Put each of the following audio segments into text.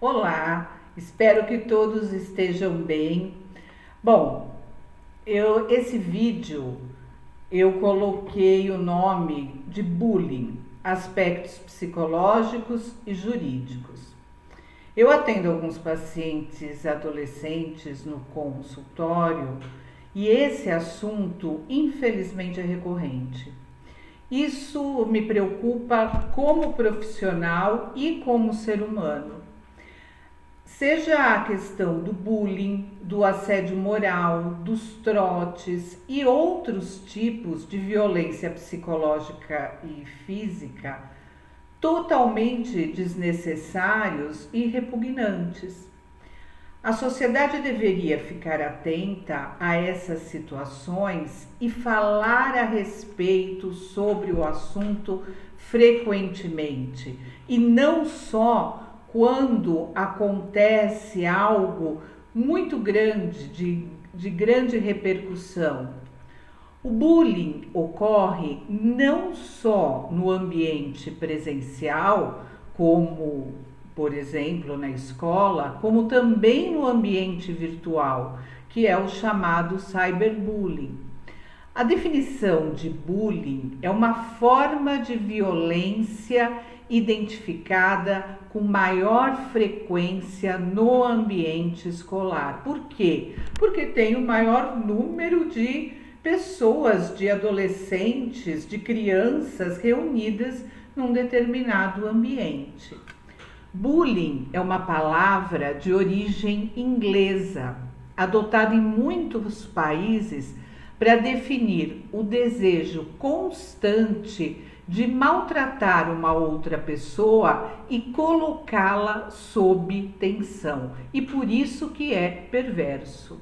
Olá, espero que todos estejam bem. Bom, esse vídeo eu coloquei o nome de bullying, aspectos psicológicos e jurídicos. Eu atendo alguns pacientes adolescentes no consultório e esse assunto, infelizmente, é recorrente. Isso me preocupa como profissional e como ser humano. Seja a questão do bullying, do assédio moral, dos trotes e outros tipos de violência psicológica e física totalmente desnecessários e repugnantes. A sociedade deveria ficar atenta a essas situações e falar a respeito sobre o assunto frequentemente, e não só quando acontece algo muito grande, de grande repercussão. O bullying ocorre não só no ambiente presencial, como, por exemplo, na escola, como também no ambiente virtual, que é o chamado cyberbullying. A definição de bullying é uma forma de violência identificada com maior frequência no ambiente escolar. Por quê? Porque tem o maior número de pessoas, de adolescentes, de crianças reunidas num determinado ambiente. Bullying é uma palavra de origem inglesa, adotada em muitos países para definir o desejo constante de maltratar uma outra pessoa e colocá-la sob tensão, e por isso que é perverso.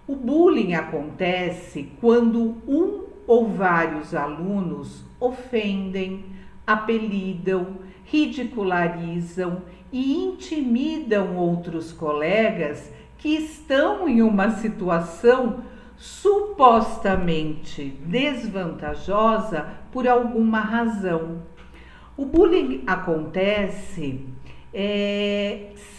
O bullying acontece quando um ou vários alunos ofendem, apelidam, ridicularizam e intimidam outros colegas que estão em uma situação supostamente desvantajosa por alguma razão. O bullying acontece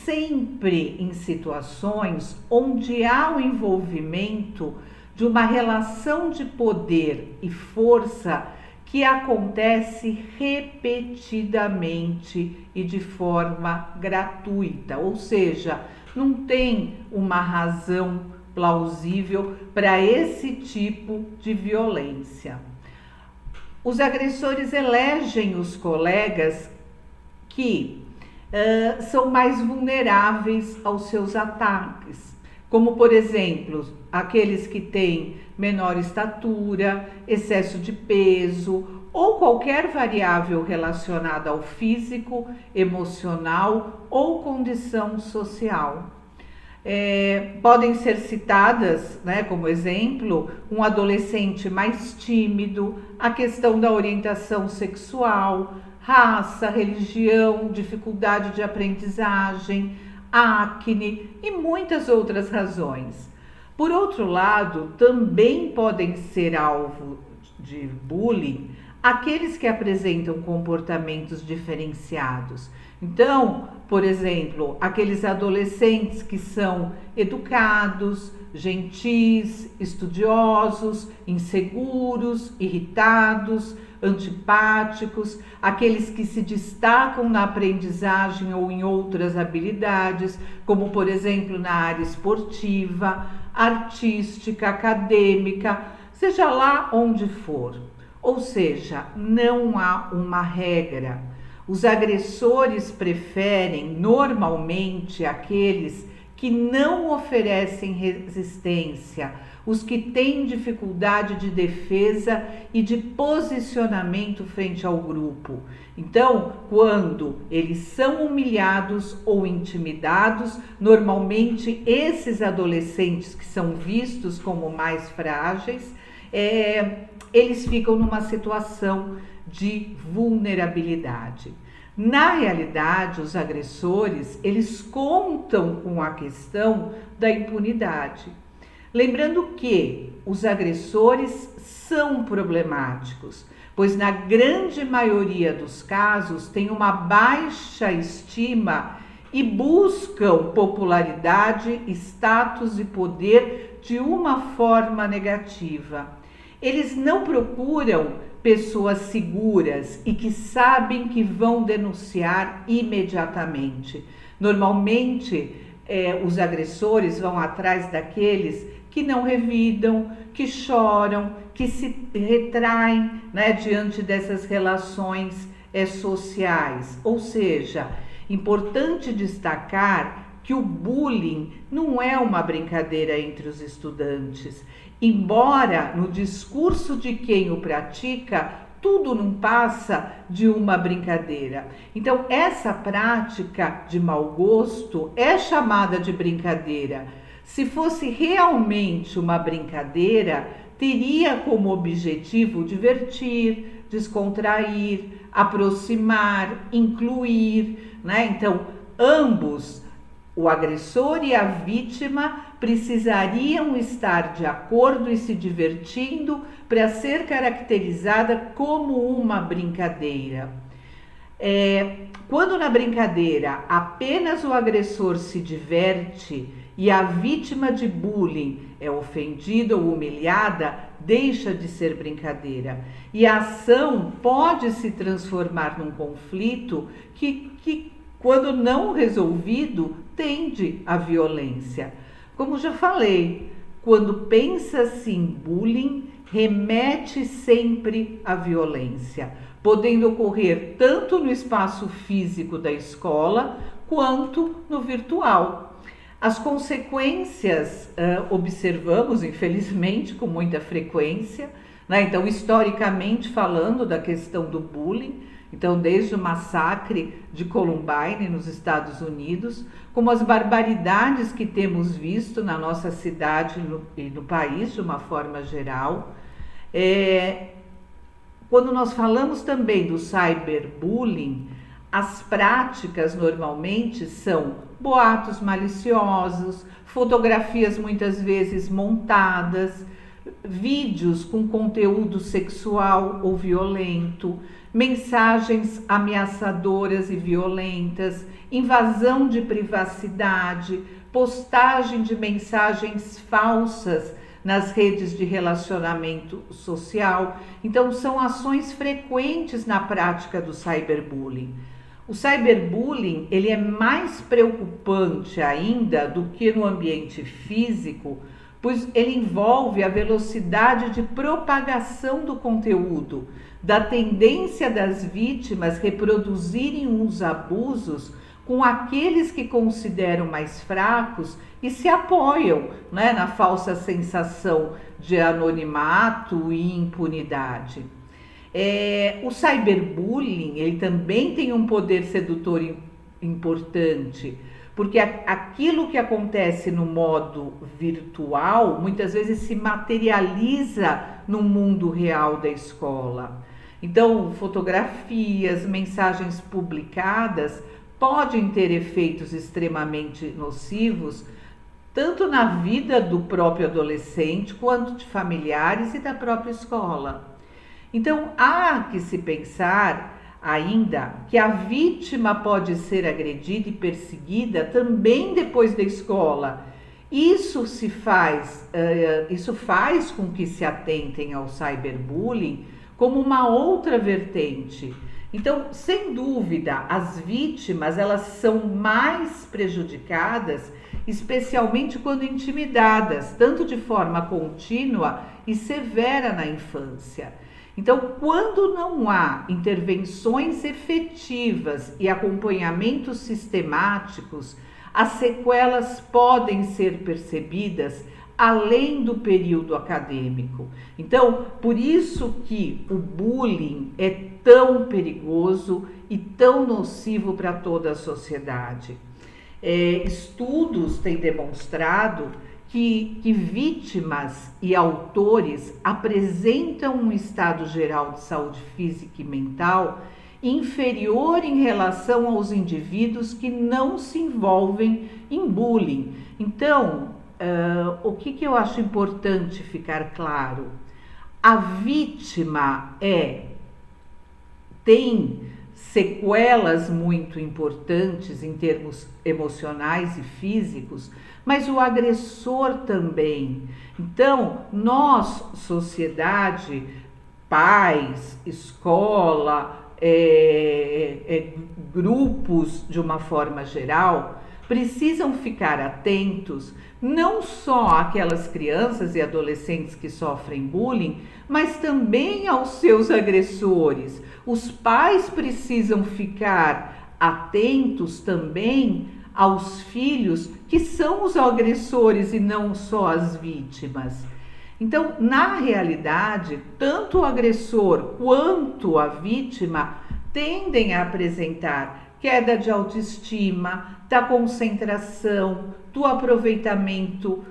sempre em situações onde há o envolvimento de uma relação de poder e força que acontece repetidamente e de forma gratuita, ou seja, não tem uma razão plausível para esse tipo de violência. Os agressores elegem os colegas que são mais vulneráveis aos seus ataques, como, por exemplo, aqueles que têm menor estatura, excesso de peso ou qualquer variável relacionada ao físico, emocional ou condição social. Podem ser citadas, como exemplo, um adolescente mais tímido, a questão da orientação sexual, raça, religião, dificuldade de aprendizagem, acne e muitas outras razões. Por outro lado, também podem ser alvo de bullying aqueles que apresentam comportamentos diferenciados. Então, por exemplo, aqueles adolescentes que são educados, gentis, estudiosos, inseguros, irritados, antipáticos, aqueles que se destacam na aprendizagem ou em outras habilidades, como, por exemplo, na área esportiva, artística, acadêmica, seja lá onde for. Ou seja, não há uma regra. Os agressores preferem normalmente aqueles que não oferecem resistência, os que têm dificuldade de defesa e de posicionamento frente ao grupo. Então, quando eles são humilhados ou intimidados, normalmente esses adolescentes que são vistos como mais frágeis, eles ficam numa situação de vulnerabilidade. Na realidade, os agressores, eles contam com a questão da impunidade. Lembrando que os agressores são problemáticos, pois na grande maioria dos casos têm uma baixa estima e buscam popularidade, status e poder de uma forma negativa. Eles não procuram pessoas seguras e que sabem que vão denunciar imediatamente. Normalmente, os agressores vão atrás daqueles que não revidam, que choram, que se retraem, né, diante dessas relações sociais. Ou seja, importante destacar que o bullying não é uma brincadeira entre os estudantes, embora no discurso de quem o pratica tudo não passa de uma brincadeira. Então, essa prática de mau gosto é chamada de brincadeira. Se fosse realmente uma brincadeira, teria como objetivo divertir, descontrair, aproximar, incluir, né? Então, ambos, o agressor e a vítima, precisariam estar de acordo e se divertindo para ser caracterizada como uma brincadeira. Quando na brincadeira apenas o agressor se diverte e a vítima de bullying é ofendida ou humilhada, deixa de ser brincadeira. E a ação pode se transformar num conflito que quando não resolvido, tende à violência. Como já falei, quando pensa-se em bullying, remete sempre à violência, podendo ocorrer tanto no espaço físico da escola quanto no virtual. As consequências observamos, infelizmente, com muita frequência, né? Então, historicamente falando da questão do bullying, então desde o massacre de Columbine nos Estados Unidos, como as barbaridades que temos visto na nossa cidade e no país de uma forma geral. Quando nós falamos também do cyberbullying, as práticas normalmente são boatos maliciosos, fotografias muitas vezes montadas, vídeos com conteúdo sexual ou violento, mensagens ameaçadoras e violentas, invasão de privacidade, postagem de mensagens falsas nas redes de relacionamento social. Então, são ações frequentes na prática do cyberbullying. O cyberbullying, ele é mais preocupante ainda do que no ambiente físico, pois ele envolve a velocidade de propagação do conteúdo, da tendência das vítimas reproduzirem os abusos com aqueles que consideram mais fracos e se apoiam, né, na falsa sensação de anonimato e impunidade. O cyberbullying, ele também tem um poder sedutor importante, porque aquilo que acontece no modo virtual muitas vezes se materializa no mundo real da escola. Então, fotografias, mensagens publicadas podem ter efeitos extremamente nocivos, tanto na vida do próprio adolescente, quanto de familiares e da própria escola. Então, há que se pensar ainda que a vítima pode ser agredida e perseguida também depois da escola. Isso faz com que se atentem ao cyberbullying como uma outra vertente. Então, sem dúvida, as vítimas, elas são mais prejudicadas, especialmente quando intimidadas, tanto de forma contínua e severa na infância. Então, quando não há intervenções efetivas e acompanhamentos sistemáticos, as sequelas podem ser percebidas além do período acadêmico. Então, por isso que o bullying é tão perigoso e tão nocivo para toda a sociedade. Estudos têm demonstrado que vítimas e autores apresentam um estado geral de saúde física e mental inferior em relação aos indivíduos que não se envolvem em bullying. Então, o que eu acho importante ficar claro? A vítima tem sequelas muito importantes em termos emocionais e físicos, mas o agressor também. Então, nós, sociedade, pais, escola, grupos de uma forma geral, precisam ficar atentos não só àquelas crianças e adolescentes que sofrem bullying, mas também aos seus agressores. Os pais precisam ficar atentos também aos filhos que são os agressores e não só as vítimas. Então, na realidade, tanto o agressor quanto a vítima tendem a apresentar queda de autoestima, da concentração, do aproveitamento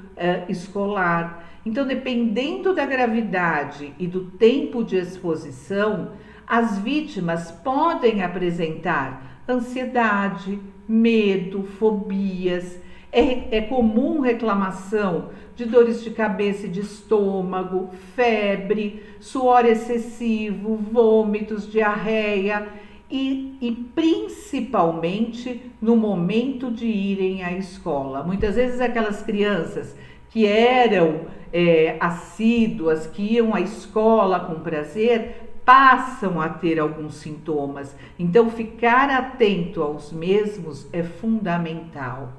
escolar. Então, dependendo da gravidade e do tempo de exposição, as vítimas podem apresentar ansiedade, medo, fobias. É comum reclamação de dores de cabeça e de estômago, febre, suor excessivo, vômitos, diarreia e principalmente no momento de irem à escola. Muitas vezes aquelas crianças que eram assíduas, que iam à escola com prazer, passam a ter alguns sintomas. Então, ficar atento aos mesmos é fundamental.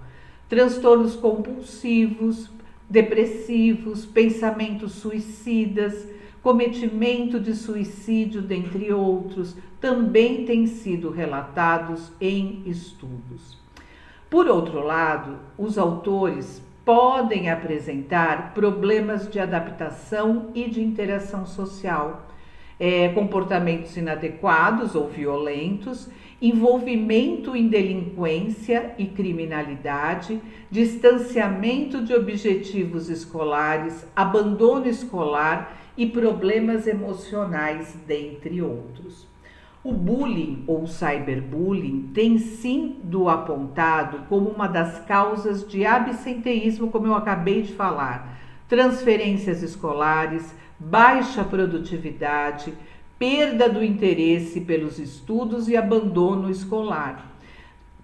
Transtornos compulsivos, depressivos, pensamentos suicidas, cometimento de suicídio, dentre outros, também têm sido relatados em estudos. Por outro lado, os autores podem apresentar problemas de adaptação e de interação social, comportamentos inadequados ou violentos, envolvimento em delinquência e criminalidade, distanciamento de objetivos escolares, abandono escolar e problemas emocionais, dentre outros. O bullying ou cyberbullying tem sido apontado como uma das causas de absenteísmo, como eu acabei de falar, transferências escolares, baixa produtividade, perda do interesse pelos estudos e abandono escolar.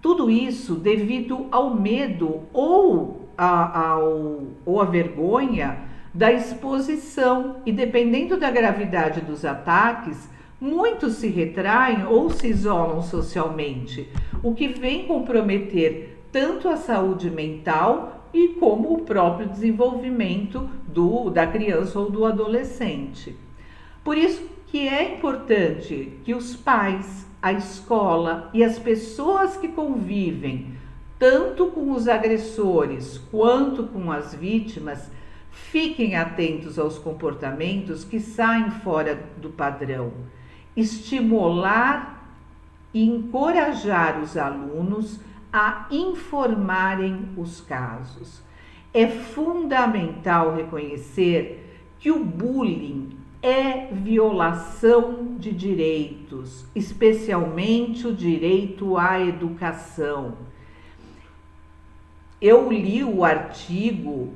Tudo isso devido ao medo ou à vergonha da exposição, e dependendo da gravidade dos ataques, muitos se retraem ou se isolam socialmente, o que vem comprometer tanto a saúde mental e como o próprio desenvolvimento da criança ou do adolescente. Por isso que é importante que os pais, a escola e as pessoas que convivem tanto com os agressores quanto com as vítimas fiquem atentos aos comportamentos que saem fora do padrão, estimular e encorajar os alunos a informarem os casos. É fundamental reconhecer que o bullying é violação de direitos, especialmente o direito à educação. Eu li o artigo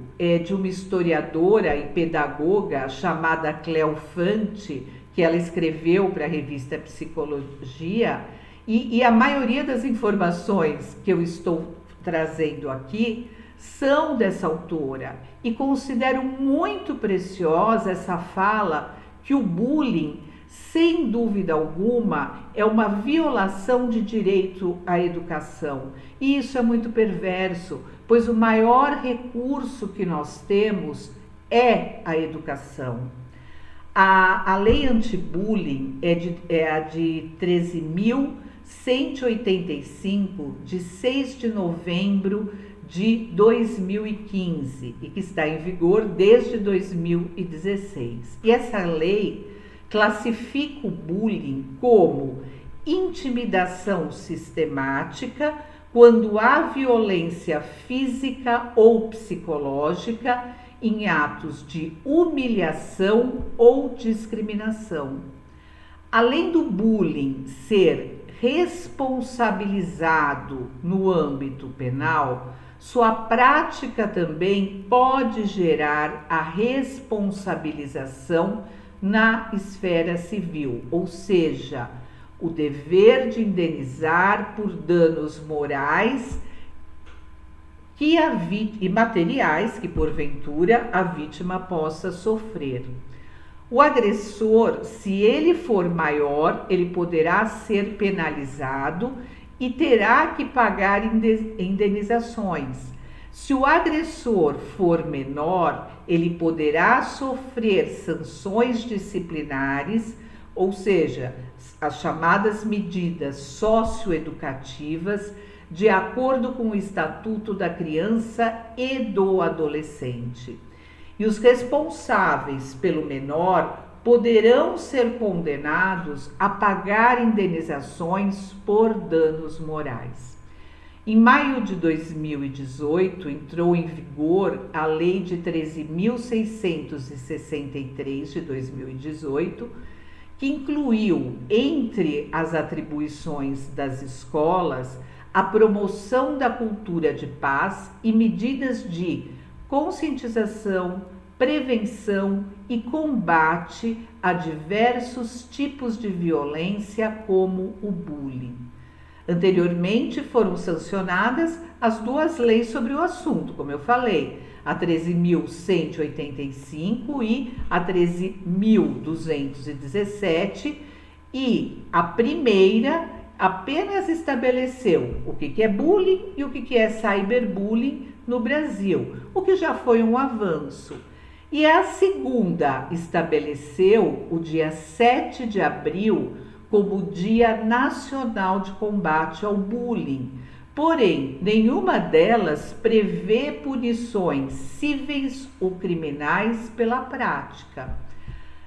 de uma historiadora e pedagoga chamada Cléo Fante, que ela escreveu para a revista Psicologia, e a maioria das informações que eu estou trazendo aqui são dessa autora, e considero muito preciosa essa fala que o bullying, sem dúvida alguma, é uma violação de direito à educação. E isso é muito perverso, pois o maior recurso que nós temos é a educação. A lei anti-bullying é a de 13.185, de 6 de novembro de 2015, e que está em vigor desde 2016. E essa lei classifica o bullying como intimidação sistemática quando há violência física ou psicológica em atos de humilhação ou discriminação. Além do bullying ser responsabilizado no âmbito penal, sua prática também pode gerar a responsabilização na esfera civil, ou seja, o dever de indenizar por danos morais e materiais que, porventura, a vítima possa sofrer. O agressor, se ele for maior, ele poderá ser penalizado e terá que pagar indenizações. Se o agressor for menor, ele poderá sofrer sanções disciplinares, ou seja, as chamadas medidas socioeducativas, de acordo com o Estatuto da Criança e do Adolescente. E os responsáveis pelo menor poderão ser condenados a pagar indenizações por danos morais. Em maio de 2018, entrou em vigor a Lei de 13.663 de 2018, que incluiu, entre as atribuições das escolas, a promoção da cultura de paz e medidas de conscientização, prevenção e combate a diversos tipos de violência, como o bullying. Anteriormente foram sancionadas as duas leis sobre o assunto, como eu falei, a 13.185 e a 13.217, e a primeira apenas estabeleceu o que é bullying e o que é cyberbullying no Brasil, o que já foi um avanço. E a segunda estabeleceu o dia 7 de abril como Dia Nacional de Combate ao Bullying. Porém, nenhuma delas prevê punições cíveis ou criminais pela prática.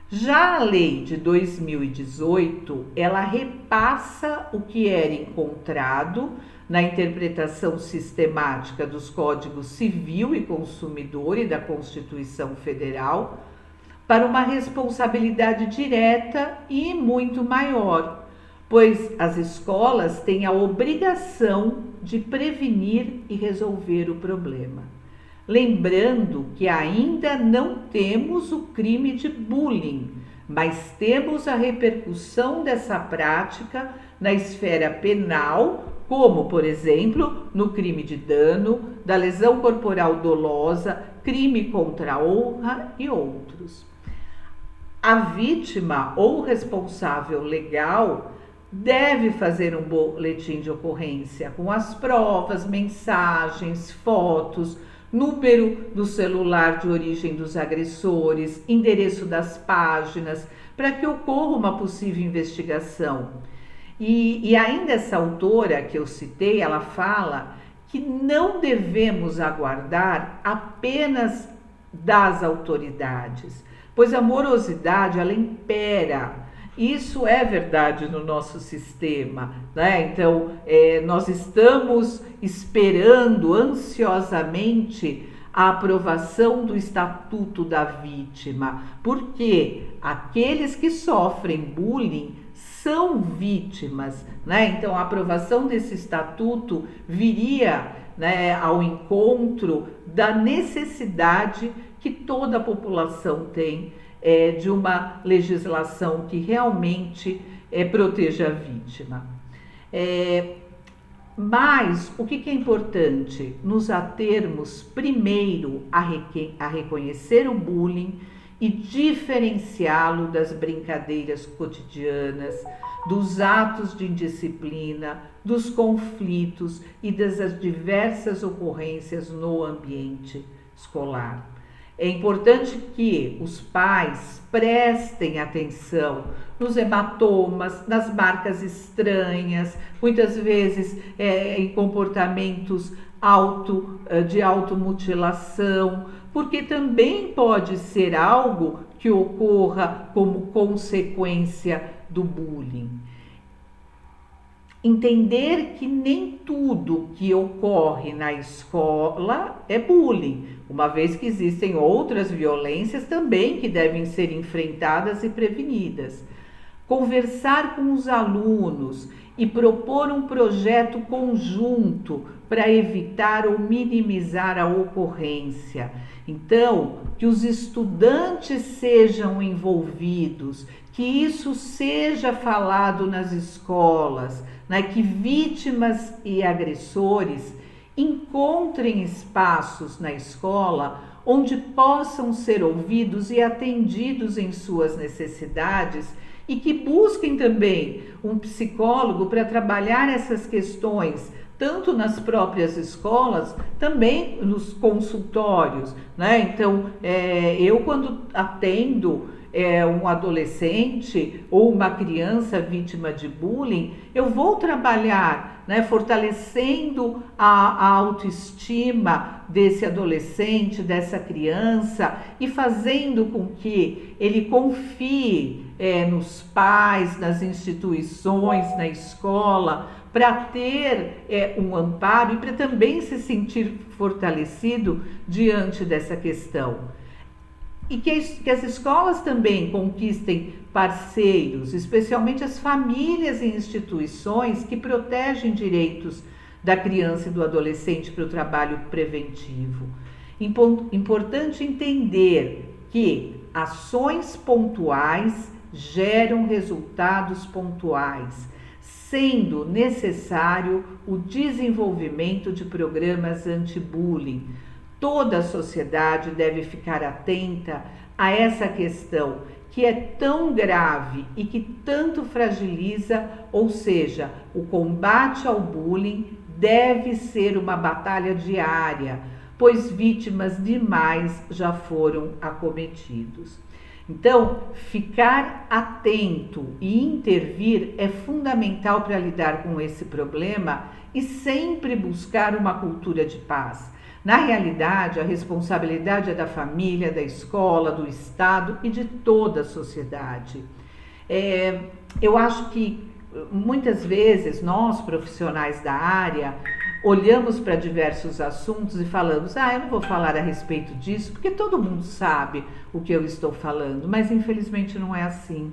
Já a lei de 2018, ela repassa o que era encontrado na interpretação sistemática dos Códigos Civil e Consumidor e da Constituição Federal para uma responsabilidade direta e muito maior, pois as escolas têm a obrigação de prevenir e resolver o problema. Lembrando que ainda não temos o crime de bullying, mas temos a repercussão dessa prática na esfera penal, como, por exemplo, no crime de dano, da lesão corporal dolosa, crime contra a honra e outros. A vítima ou responsável legal deve fazer um boletim de ocorrência com as provas, mensagens, fotos, número do celular de origem dos agressores, endereço das páginas, para que ocorra uma possível investigação. E ainda essa autora que eu citei, ela fala que não devemos aguardar apenas das autoridades, pois a morosidade, ela impera. Isso é verdade no nosso sistema, né? Então, nós estamos esperando ansiosamente a aprovação do Estatuto da Vítima, porque aqueles que sofrem bullying são vítimas, né? Então, a aprovação desse estatuto viria, né, ao encontro da necessidade que toda a população tem de uma legislação que realmente proteja a vítima. Mas o que é importante? Nos atermos primeiro a reconhecer o bullying e diferenciá-lo das brincadeiras cotidianas, dos atos de indisciplina, dos conflitos e das diversas ocorrências no ambiente escolar. É importante que os pais prestem atenção nos hematomas, nas marcas estranhas, muitas vezes em comportamentos de automutilação, porque também pode ser algo que ocorra como consequência do bullying. Entender que nem tudo que ocorre na escola é bullying, uma vez que existem outras violências também que devem ser enfrentadas e prevenidas. Conversar com os alunos e propor um projeto conjunto para evitar ou minimizar a ocorrência. Então, que os estudantes sejam envolvidos, que isso seja falado nas escolas, né? Que vítimas e agressores encontrem espaços na escola onde possam ser ouvidos e atendidos em suas necessidades e que busquem também um psicólogo para trabalhar essas questões, tanto nas próprias escolas, também nos consultórios, né? Então, eu quando atendo um adolescente ou uma criança vítima de bullying, eu vou trabalhar, né, fortalecendo a autoestima desse adolescente, dessa criança e fazendo com que ele confie nos pais, nas instituições, na escola, para ter um amparo e para também se sentir fortalecido diante dessa questão. E que as escolas também conquistem parceiros, especialmente as famílias e instituições que protegem direitos da criança e do adolescente para o trabalho preventivo. Importante entender que ações pontuais geram resultados pontuais, sendo necessário o desenvolvimento de programas anti-bullying. Toda a sociedade deve ficar atenta a essa questão que é tão grave e que tanto fragiliza, ou seja, o combate ao bullying deve ser uma batalha diária, pois vítimas demais já foram acometidos. Então, ficar atento e intervir é fundamental para lidar com esse problema e sempre buscar uma cultura de paz. Na realidade, a responsabilidade é da família, da escola, do Estado e de toda a sociedade. Eu acho que muitas vezes nós, profissionais da área, olhamos para diversos assuntos e falamos, eu não vou falar a respeito disso, porque todo mundo sabe o que eu estou falando, mas infelizmente não é assim.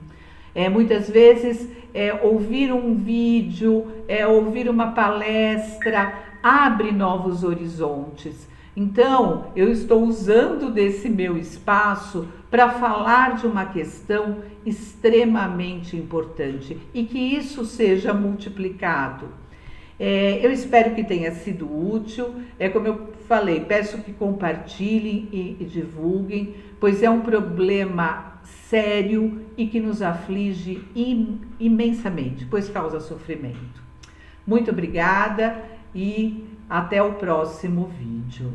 Muitas vezes, ouvir um vídeo, ouvir uma palestra, abre novos horizontes. Então, eu estou usando desse meu espaço para falar de uma questão extremamente importante e que isso seja multiplicado. Eu espero que tenha sido útil. Como eu falei, peço que compartilhem e divulguem, pois é um problema sério e que nos aflige imensamente, pois causa sofrimento. Muito obrigada e até o próximo vídeo.